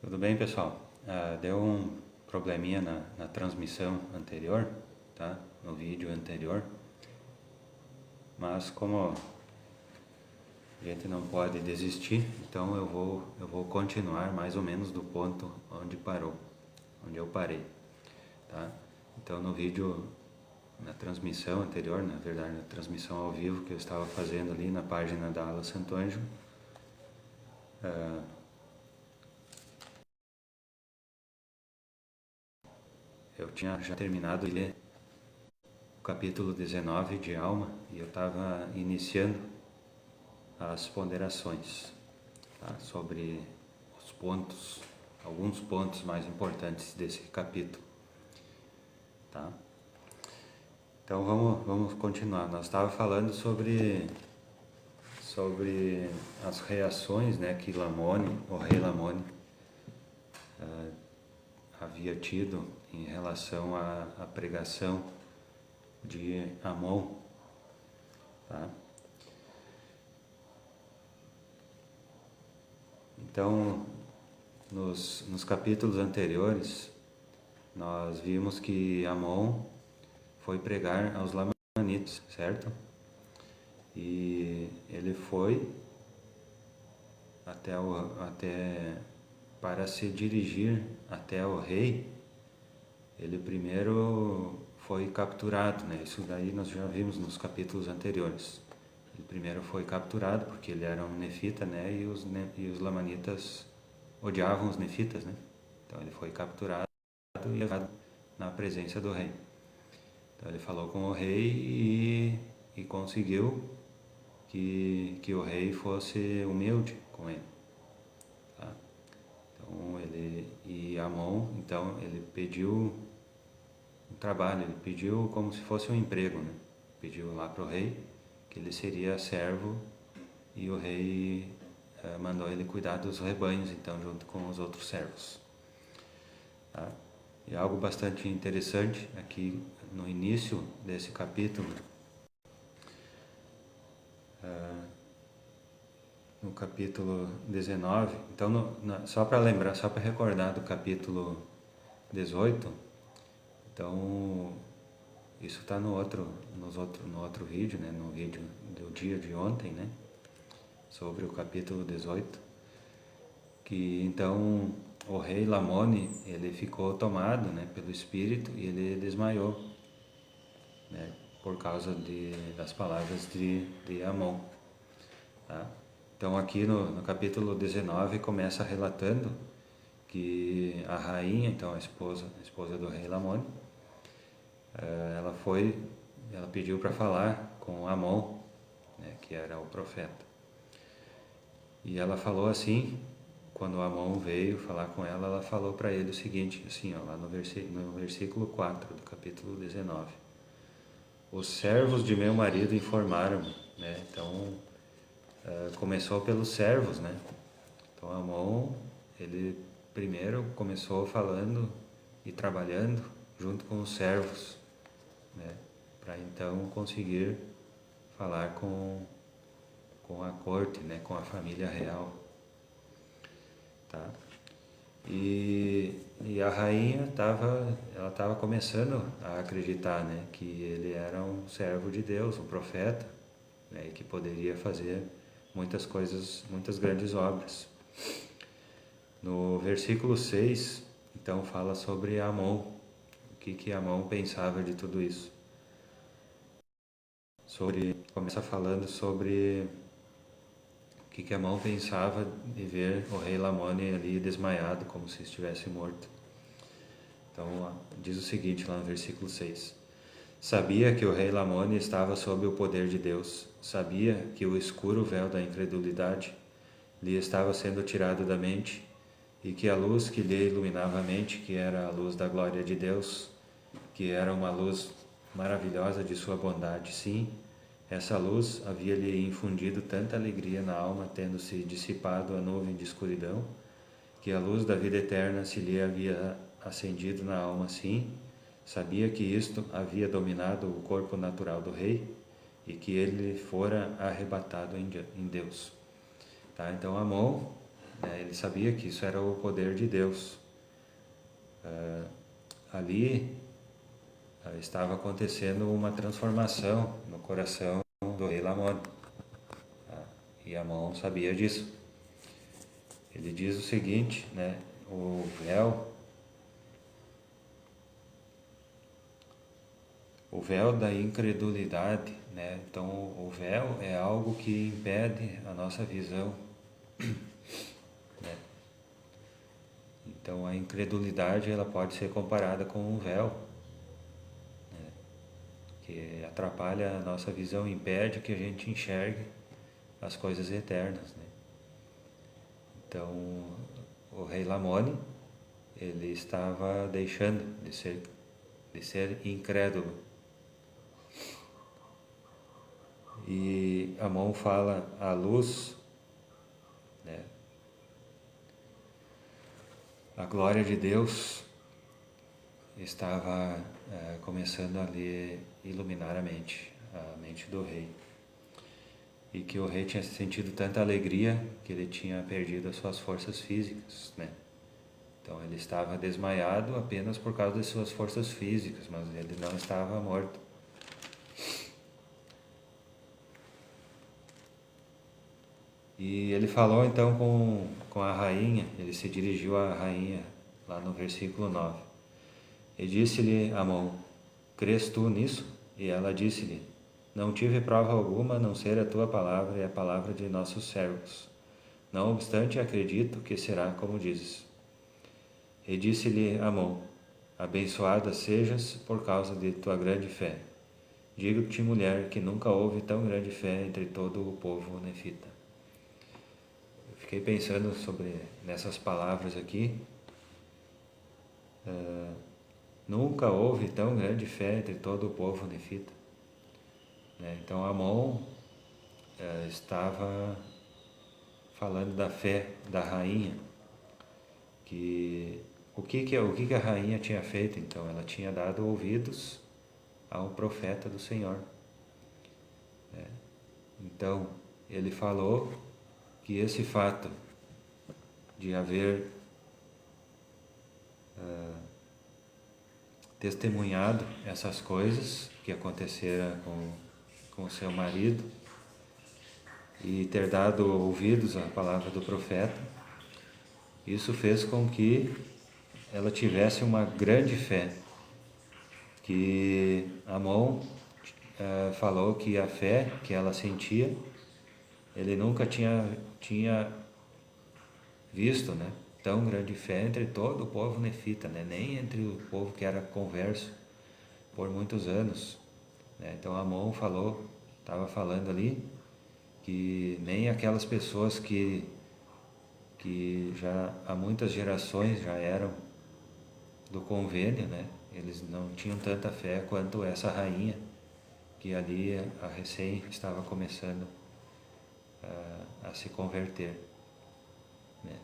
Tudo bem, pessoal? Deu um probleminha na transmissão anterior, tá? No vídeo anterior, mas como a gente não pode desistir, então eu vou continuar mais ou menos do ponto onde eu parei, tá? Então no vídeo, na transmissão anterior, na verdade, na transmissão ao vivo que eu estava fazendo ali na página da Ala Santo Ângelo, eu tinha já terminado de ler o capítulo 19 de Alma e eu estava iniciando as ponderações, tá? Sobre os pontos, alguns pontos mais importantes desse capítulo, tá? Então vamos continuar. Nós estávamos falando sobre as reações, né, que o rei Lamone havia tido em relação à pregação de Amon, tá? Então, nos capítulos anteriores, nós vimos que Amon foi pregar aos Lamanitas, certo? E ele foi até para se dirigir até o rei. Ele primeiro foi capturado, né? Isso daí nós já vimos nos capítulos anteriores. Ele primeiro foi capturado porque ele era um nefita, né? E os lamanitas odiavam os nefitas, né? Então ele foi capturado e levado na presença do rei. Então ele falou com o rei e conseguiu que o rei fosse humilde com ele, tá? Então Amon, então ele pediu um trabalho, ele pediu como se fosse um emprego, né? Pediu lá para o rei que ele seria servo e o rei mandou ele cuidar dos rebanhos, então, junto com os outros servos, tá? E algo bastante interessante aqui no início desse capítulo, no capítulo 19, então só para lembrar, só para recordar do capítulo 18, então isso está no outro vídeo, né, no vídeo do dia de ontem, né, sobre o capítulo 18, que então o rei Lamone, ele ficou tomado, né, pelo espírito e ele desmaiou, né, por causa das palavras de Amon, tá? Então aqui no capítulo 19 começa relatando que a rainha, então a esposa do rei Lamone, ela pediu para falar com Amon, né, que era o profeta. E ela falou assim, quando Amon veio falar com ela, ela falou para ele o seguinte, assim, ó, lá no versículo 4 do capítulo 19. Os servos de meu marido informaram-me, né? Então, começou pelos servos, né? Então, Amon, ele primeiro começou falando e trabalhando junto com os servos, né? Para então conseguir falar com a corte, né? Com a família real, tá? E a rainha estava começando a acreditar, né, que ele era um servo de Deus, um profeta, né, e que poderia fazer muitas coisas, muitas grandes obras. No versículo 6, então fala sobre Amon, o que Amon pensava de tudo isso. Começa falando sobre o que Amon pensava de ver o rei Lamone ali desmaiado, como se estivesse morto. Então, diz o seguinte lá no versículo 6. Sabia que o rei Lamone estava sob o poder de Deus. Sabia que o escuro véu da incredulidade lhe estava sendo tirado da mente e que a luz que lhe iluminava a mente, que era a luz da glória de Deus, que era uma luz maravilhosa de sua bondade, sim, essa luz havia-lhe infundido tanta alegria na alma, tendo-se dissipado a nuvem de escuridão, que a luz da vida eterna se lhe havia acendido na alma, sim. Sabia que isto havia dominado o corpo natural do rei e que ele fora arrebatado em Deus. Tá? Então Amon, né? Ele sabia que isso era o poder de Deus. Ali estava acontecendo uma transformação no coração do rei Lamone. E Amon sabia disso. Ele diz o seguinte, né? O véu da incredulidade, né? Então, o véu é algo que impede a nossa visão, né? Então, a incredulidade ela pode ser comparada com um véu, né? Que atrapalha a nossa visão, impede que a gente enxergue as coisas eternas, né? Então, o rei Lamone, ele estava deixando de ser incrédulo. E Amon fala a luz, né? A glória de Deus estava começando a lhe iluminar a mente do rei. E que o rei tinha sentido tanta alegria que ele tinha perdido as suas forças físicas, né? Então ele estava desmaiado apenas por causa de suas forças físicas, mas ele não estava morto. E ele falou então com a rainha, ele se dirigiu à rainha, lá no versículo 9. E disse-lhe Amon: crês tu nisso? E ela disse-lhe: não tive prova alguma a não ser a tua palavra e a palavra de nossos servos. Não obstante, acredito que será como dizes. E disse-lhe Amon: abençoada sejas por causa de tua grande fé. Digo-te, mulher, que nunca houve tão grande fé entre todo o povo nefita. Eu fiquei pensando nessas palavras aqui. Nunca houve tão grande fé entre todo o povo nefita. Então Amon estava falando da fé da rainha, que o que a rainha tinha feito. Então ela tinha dado ouvidos ao profeta do Senhor. Então ele falou que esse fato de haver testemunhado essas coisas que aconteceram com o seu marido e ter dado ouvidos à palavra do profeta, isso fez com que ela tivesse uma grande fé, que Amon falou que a fé que ela sentia, ele nunca tinha visto, né, tão grande fé entre todo o povo nefita, né, nem entre o povo que era converso por muitos anos, né. Então Amon estava falando ali que nem aquelas pessoas que já há muitas gerações já eram do convênio, né, eles não tinham tanta fé quanto essa rainha que ali a recém estava começando a se converter, né.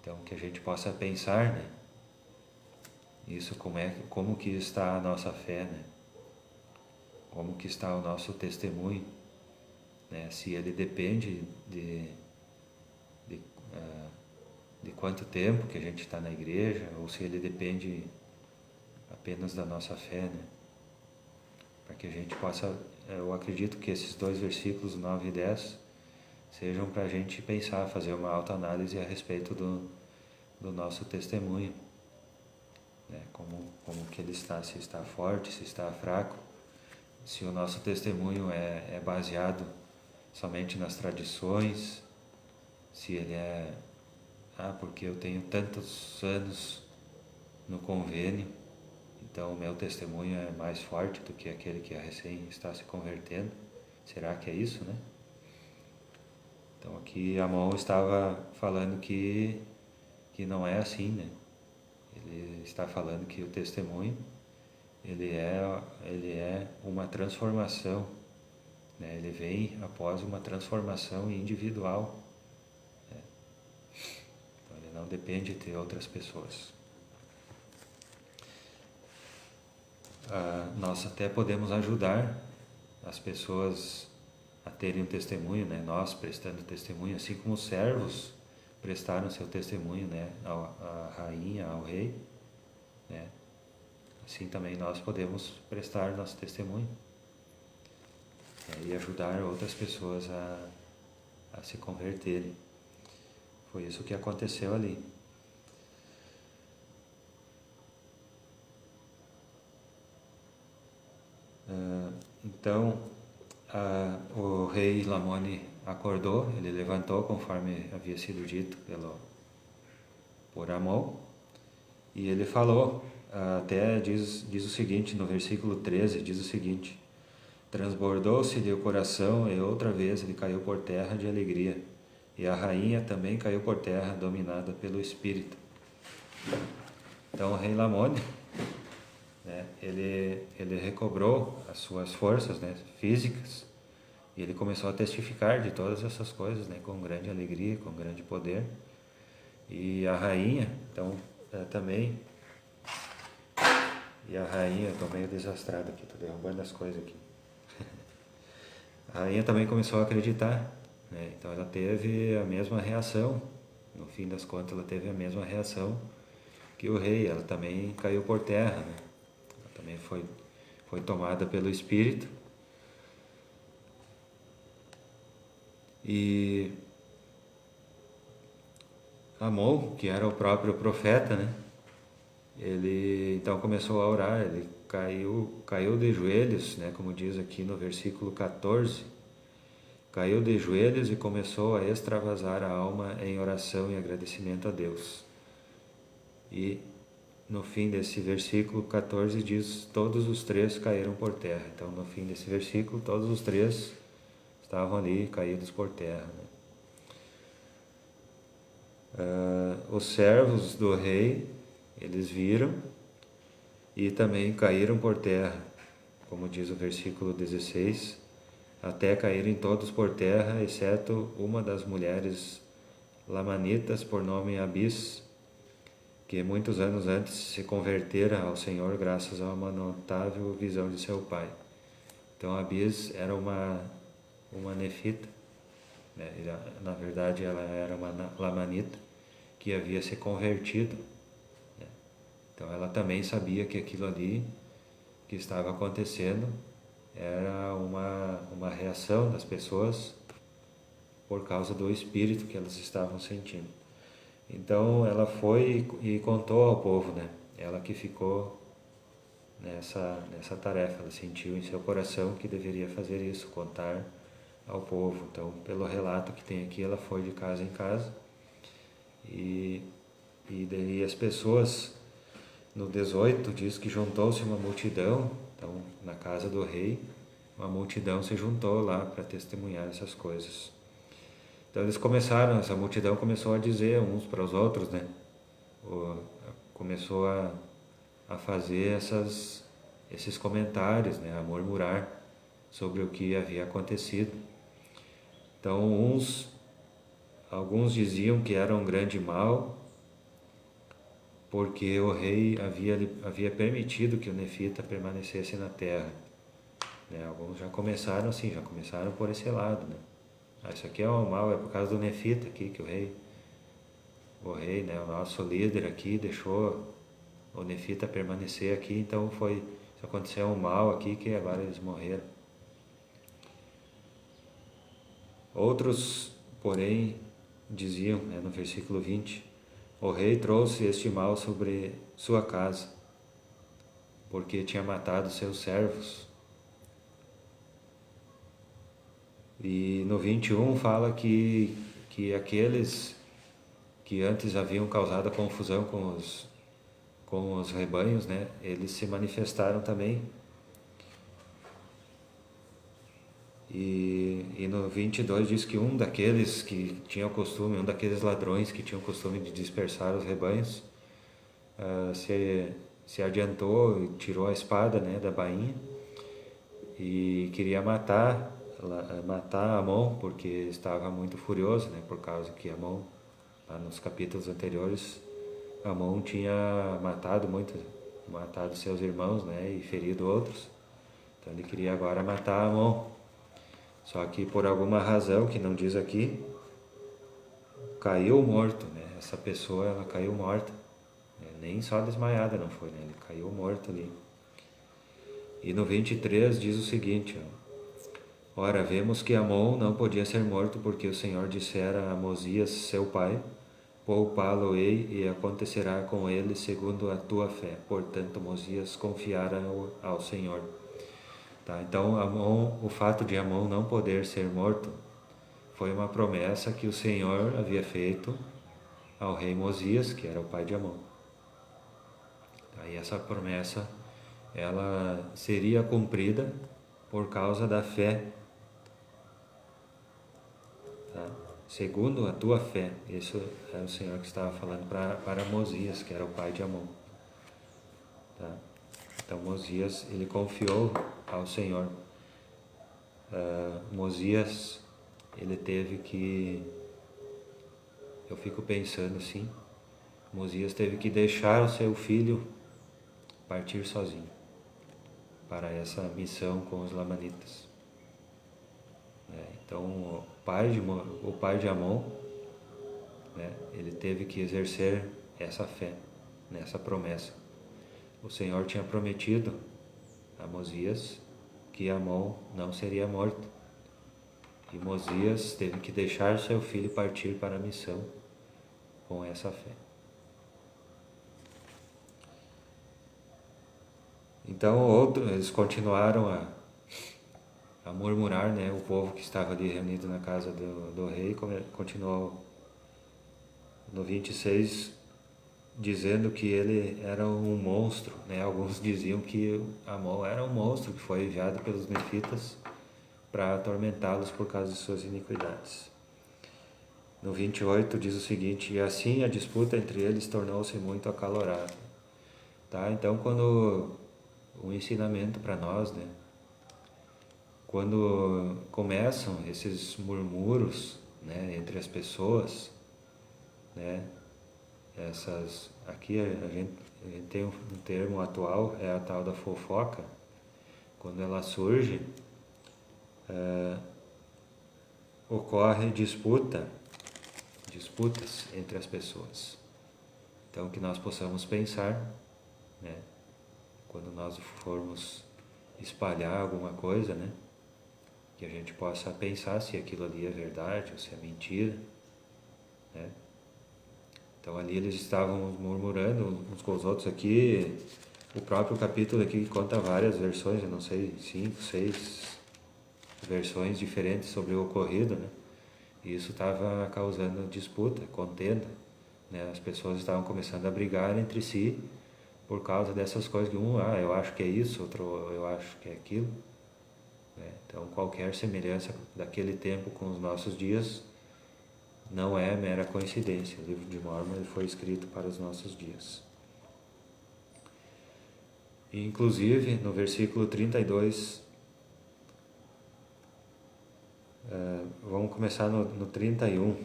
Então que a gente possa pensar, né, isso como que está a nossa fé, né, como que está o nosso testemunho, né, se ele depende de quanto tempo que a gente está na igreja, ou se ele depende apenas da nossa fé, né, para que a gente possa, eu acredito que esses dois versículos 9 e 10 sejam para a gente pensar, fazer uma autoanálise a respeito do nosso testemunho, né, como que ele está, se está forte, se está fraco, se o nosso testemunho é baseado somente nas tradições, se ele porque eu tenho tantos anos no convênio, então o meu testemunho é mais forte do que aquele que recém está se convertendo. Será que é isso, né? Então aqui Amon estava falando que não é assim, né? Ele está falando que o testemunho ele é uma transformação, né? Ele vem após uma transformação individual, né? Então ele não depende de outras pessoas. Nós até podemos ajudar as pessoas a terem um testemunho, né? Nós prestando testemunho, assim como os servos prestaram seu testemunho, né, à rainha, ao rei, né? Assim também nós podemos prestar nosso testemunho, e ajudar outras pessoas a se converterem. Foi isso que aconteceu ali. Então, o rei Lamoni acordou, ele levantou conforme havia sido dito por Amon, e ele falou, até diz o seguinte, no versículo 13, diz o seguinte: transbordou-se-lhe o coração e outra vez ele caiu por terra de alegria, e a rainha também caiu por terra, dominada pelo Espírito. Então o rei Lamoni, né, ele recobrou as suas forças, né, físicas, e ele começou a testificar de todas essas coisas, né, com grande alegria, com grande poder. E a rainha, então, também... E a rainha, estou meio desastrado aqui, estou derrubando as coisas aqui. A rainha também começou a acreditar, né? Então ela teve a mesma reação, no fim das contas ela teve a mesma reação que o rei, ela também caiu por terra, né? Ela também foi tomada pelo Espírito. E Amon, que era o próprio profeta, né? Ele então começou a orar, ele caiu de joelhos, né? Como diz aqui no versículo 14, caiu de joelhos e começou a extravasar a alma em oração e agradecimento a Deus. E no fim desse versículo 14 diz, todos os três caíram por terra. Então no fim desse versículo, todos os três estavam ali caídos por terra, né? Os servos do rei, eles viram e também caíram por terra, como diz o versículo 16, até caírem todos por terra, exceto uma das mulheres lamanitas, por nome Abis, que muitos anos antes se convertera ao Senhor graças a uma notável visão de seu pai. Então Abis era uma nefita, né? Na verdade ela era uma lamanita que havia se convertido, né? Então ela também sabia que aquilo ali que estava acontecendo era uma reação das pessoas por causa do espírito que elas estavam sentindo. Então ela foi e contou ao povo, né? Ela que ficou nessa tarefa, ela sentiu em seu coração que deveria fazer isso, contar ao povo. Então, pelo relato que tem aqui, ela foi de casa em casa e daí as pessoas, no 18 diz que juntou-se uma multidão. Então na casa do rei uma multidão se juntou lá para testemunhar essas coisas. Então essa multidão começou a dizer uns para os outros, né? Começou a fazer esses comentários, né? A murmurar sobre o que havia acontecido. Então alguns diziam que era um grande mal, porque o rei havia permitido que o nefita permanecesse na terra, né? Alguns já começaram assim, já começaram por esse lado, né? Isso aqui é um mal, é por causa do nefita aqui que o rei, né, o nosso líder aqui deixou o nefita permanecer aqui, então isso aconteceu um mal aqui que agora eles morreram. Outros, porém, diziam, né, no versículo 20, o rei trouxe este mal sobre sua casa, porque tinha matado seus servos. E no 21 fala que aqueles que antes haviam causado a confusão com os rebanhos, né, eles se manifestaram também. E no 22 diz que um daqueles que tinha o costume, um daqueles ladrões que tinham o costume de dispersar os rebanhos, se adiantou e tirou a espada, né, da bainha e queria matar Amon, porque estava muito furioso, né, por causa que Amon, lá nos capítulos anteriores, Amon tinha matado seus irmãos, né, e ferido outros. Então ele queria agora matar Amon. Só que por alguma razão que não diz aqui, caiu morto, né? Essa pessoa, ela caiu morta, né? Nem só desmaiada não foi, né? Ele caiu morto ali. E no 23 diz o seguinte, ó: ora, vemos que Amon não podia ser morto, porque o Senhor dissera a Mosias, seu pai: poupá-lo-ei, e acontecerá com ele segundo a tua fé. Portanto, Mosias confiara ao Senhor. Tá? Então, Amon, o fato de Amon não poder ser morto foi uma promessa que o Senhor havia feito ao rei Mosias, que era o pai de Amon. Tá? E essa promessa, ela seria cumprida por causa da fé. Tá? Segundo a tua fé. Isso era o Senhor que estava falando para Mosias, que era o pai de Amon. Tá? Então Mosias, ele confiou ao Senhor. Mosias, ele teve que... Eu fico pensando assim, Mosias teve que deixar o seu filho partir sozinho para essa missão com os lamanitas. Então o pai de Amon, né, ele teve que exercer essa fé, nessa promessa. O Senhor tinha prometido a Mosias que Amon não seria morto. E Mosias teve que deixar seu filho partir para a missão com essa fé. Então eles continuaram a murmurar, né? O povo que estava ali reunido na casa do rei continuou no 26 dizendo que ele era um monstro, né? Alguns diziam que Amon era um monstro que foi enviado pelos nefitas para atormentá-los por causa de suas iniquidades. No 28 diz o seguinte: e assim a disputa entre eles tornou-se muito acalorada. Tá? Então, quando o ensinamento para nós, né? Quando começam esses murmúrios, né, entre as pessoas, né? Aqui a gente tem um termo atual, é a tal da fofoca. Quando ela surge, ocorre disputas entre as pessoas. Então, que nós possamos pensar, né, quando nós formos espalhar alguma coisa, né, que a gente possa pensar se aquilo ali é verdade ou se é mentira, né. Então ali eles estavam murmurando uns com os outros. Aqui, o próprio capítulo aqui conta várias versões, eu não sei, 5, 6 versões diferentes sobre o ocorrido, né? E isso estava causando disputa, contenda, né? As pessoas estavam começando a brigar entre si por causa dessas coisas que eu acho que é isso, outro, eu acho que é aquilo, né? Então qualquer semelhança daquele tempo com os nossos dias não é mera coincidência. O livro de Mórmon foi escrito para os nossos dias. E, inclusive, no versículo 32, vamos começar no 31,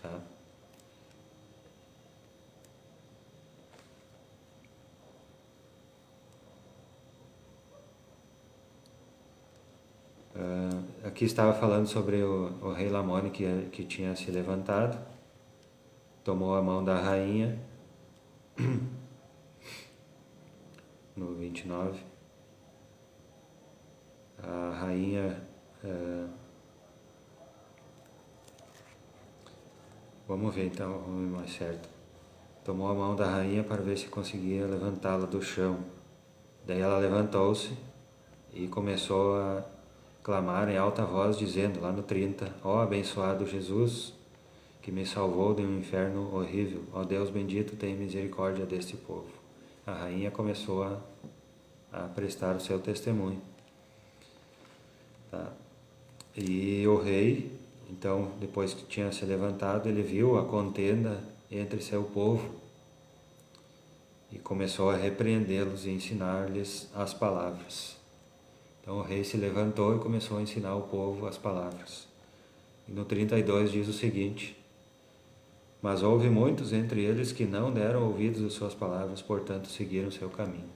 tá? Aqui estava falando sobre o rei Lamone que tinha se levantado, tomou a mão da rainha, no 29, a rainha, vamos ver então, vamos ver mais certo, tomou a mão da rainha para ver se conseguia levantá-la do chão. Daí ela levantou-se e começou a clamar em alta voz, dizendo, lá no 30, ó abençoado Jesus, que me salvou de um inferno horrível, ó Deus bendito, tem misericórdia deste povo. A rainha começou a prestar o seu testemunho. Tá? E o rei, então, depois que tinha se levantado, ele viu a contenda entre seu povo e começou a repreendê-los e ensinar-lhes as palavras. Então o rei se levantou e começou a ensinar o povo as palavras. E no 32 diz o seguinte: mas houve muitos entre eles que não deram ouvidos às suas palavras, portanto seguiram seu caminho.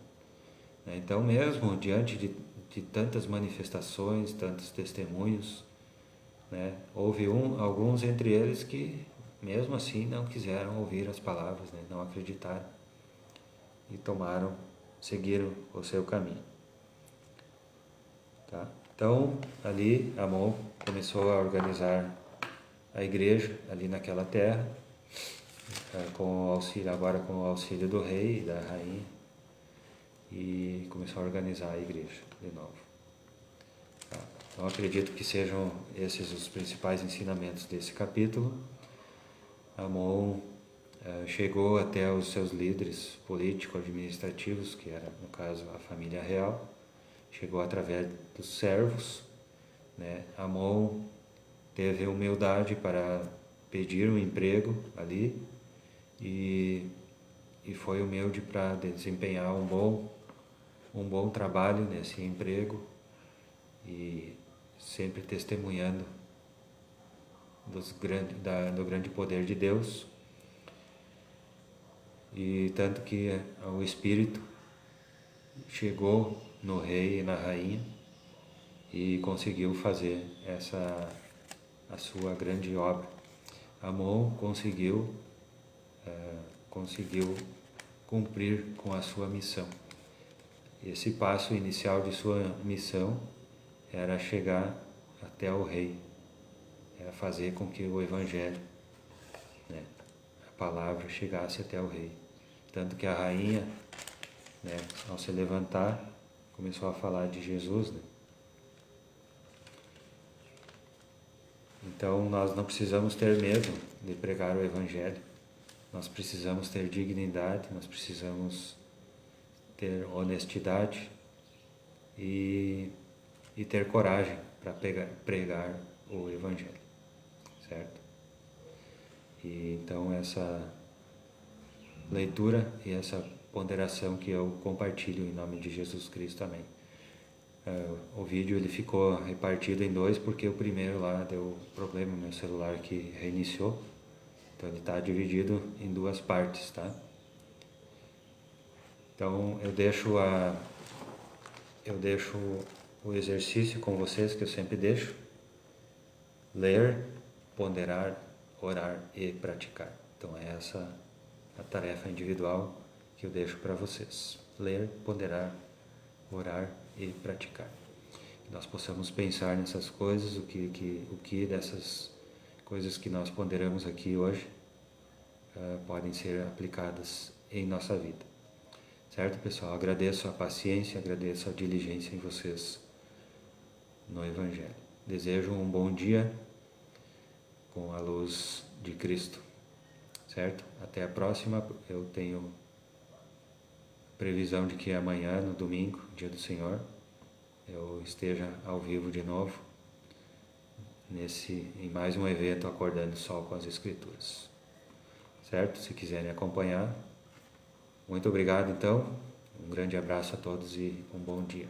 Então mesmo diante de tantas manifestações, tantos testemunhos, né, houve alguns entre eles que mesmo assim não quiseram ouvir as palavras, né? Não acreditaram e seguiram o seu caminho. Tá? Então, ali Amon começou a organizar a igreja ali naquela terra, agora com o auxílio do rei e da rainha, e começou a organizar a igreja de novo. Tá? Então, acredito que sejam esses os principais ensinamentos desse capítulo. Amon chegou até os seus líderes político-administrativos, que era, no caso, a família real. Chegou através dos servos, né? Amon teve humildade para pedir um emprego ali e foi humilde para desempenhar um bom trabalho nesse emprego, e sempre testemunhando do grande poder de Deus. E tanto que o Espírito chegou no rei e na rainha e conseguiu fazer a sua grande obra. Amon conseguiu cumprir com a sua missão. Esse passo inicial de sua missão era chegar até o rei, era fazer com que o Evangelho, né, a palavra, chegasse até o rei. Tanto que a rainha, né, ao se levantar, começou a falar de Jesus, né? Então nós não precisamos ter medo de pregar o Evangelho, nós precisamos ter dignidade, nós precisamos ter honestidade e ter coragem para pregar o Evangelho, certo? E então essa leitura e essa ponderação que eu compartilho em nome de Jesus Cristo, amém. O vídeo ele ficou repartido em dois porque o primeiro lá deu problema no meu celular que reiniciou, então ele está dividido em duas partes, tá? Então eu deixo o exercício com vocês que eu sempre deixo: ler, ponderar, orar e praticar. Então é essa a tarefa individual que eu deixo para vocês: ler, ponderar, orar e praticar. Que nós possamos pensar nessas coisas, o que dessas coisas que nós ponderamos aqui hoje podem ser aplicadas em nossa vida. Certo, pessoal? Agradeço a paciência, agradeço a diligência em vocês no Evangelho. Desejo um bom dia com a luz de Cristo. Certo? Até a próxima. Eu tenho previsão de que amanhã, no domingo, dia do Senhor, eu esteja ao vivo de novo em mais um evento Acordando o Sol com as Escrituras. Certo? Se quiserem acompanhar. Muito obrigado, então. Um grande abraço a todos e um bom dia.